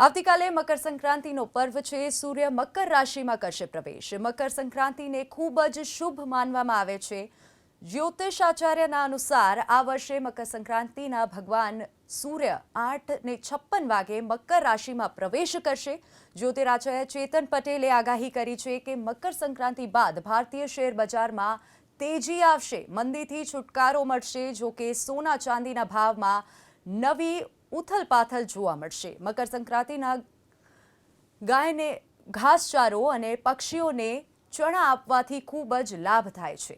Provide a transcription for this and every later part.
આવતીકાલે મકર સંક્રાંતિનો પર્વ છે। સૂર્ય મકર રાશિમાં કરશે પ્રવેશ। મકર સંક્રાંતિને ખૂબ જ શુભ માનવામાં આવે છે। જ્યોતિષાચાર્યના અનુસાર આ વર્ષે મકર સંક્રાંતિના ભગવાન સૂર્ય 8:56 વાગે મકર રાશિમાં પ્રવેશ કરશે। જ્યોતિરાચાર્ય ચેતન પટેલે આગાહી કરી છે કે મકર સંક્રાંતિ બાદ ભારતીય શેર બજારમાં તેજી આવશે, મંદીથી છુટકારો મળશે। જો કે સોના ચાંદીના ભાવમાં નવી ઉથલપાથલ જોવા મળશે। મકર સંક્રાંતિના ગાયને ઘાસચારો અને પક્ષીઓને ચણા આપવાથી ખૂબ જ લાભ થાય છે।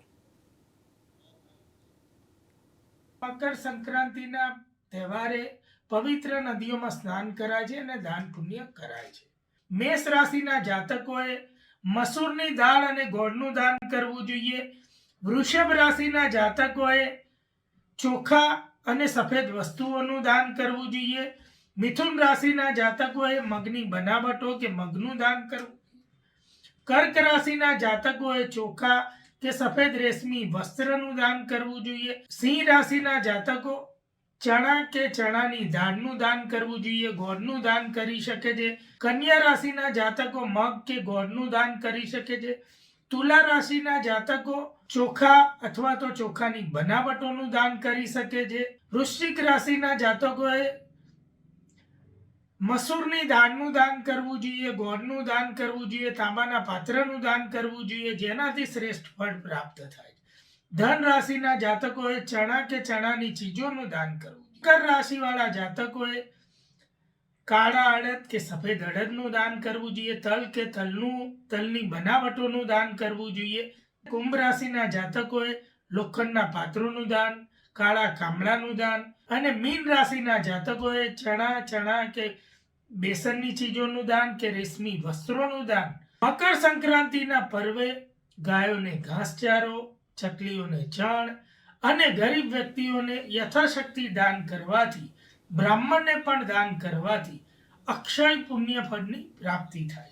મકર સંક્રાંતિના તહેવારે પવિત્ર નદીઓમાં સ્નાન કરાય છે અને દાન પુણ્ય કરાય છે। મેષ રાશિના જાતકોએ મસૂરની દાળ અને ગોળનું દાન કરવું જોઈએ। વૃષભ રાશિના જાતકોએ ચોખા અને સફેદ વસ્તુઓનું દાન કરવું જોઈએ। મિથુન રાશિના જાતકોએ મગની બનાવટો કે મગનું દાન કરવું। કર્ક રાશિના જાતકોએ ચોખા કે સફેદ રેશમી વસ્ત્રનું દાન કરવું જોઈએ। સિંહ રાશિના જાતકો ચણા કે ચણાની દાળનું દાન કરવું જોઈએ, ગોળનું દાન કરી શકે છે। કન્યા રાશિના જાતકો મગ કે ગોળનું દાન કરી શકે છે। તુલા રાશિના જાતકો ચોખા અથવા તો ચોખાની બનાવટોનું દાન કરી શકે છે। વૃશ્ચિક રાશિના જાતકોએ મસૂરની દાળનું દાન કરવું જોઈએ, ગોળનું દાન કરવું જોઈએ, તાંબાના પાત્રનું દાન કરવું જોઈએ, જેનાથી શ્રેષ્ઠ ફળ પ્રાપ્ત થાય। ધન રાશિના જાતકોએ ચણા કે ચણાની ચીજોનું દાન કરવું। મકર રાશિવાળા જાતકોએ કાળા અડદ કે સફેદ અડદનું દાન કરવું જોઈએ, તલ કે તલની બનાવટોનું દાન કરવું જોઈએ। કુંભ રાશિના જાતકોએ લોખંડના પાત્રોનું દાન, કાળા કામળાનું દાન અને મીન રાશિના જાતકોએ ચણા કે બેસનની ચીજોનું દાન કે રેશમી વસ્ત્રોનું દાન। મકર સંક્રાંતિના પર્વે ગાયોને ઘાસચારો, ચકલીઓને ચણ અને ગરીબ વ્યક્તિઓને યથાશક્તિ દાન કરવાથી, બ્રાહ્મણને પણ દાન કરવાથી અક્ષય પુણ્ય ફળની પ્રાપ્તિ થાય।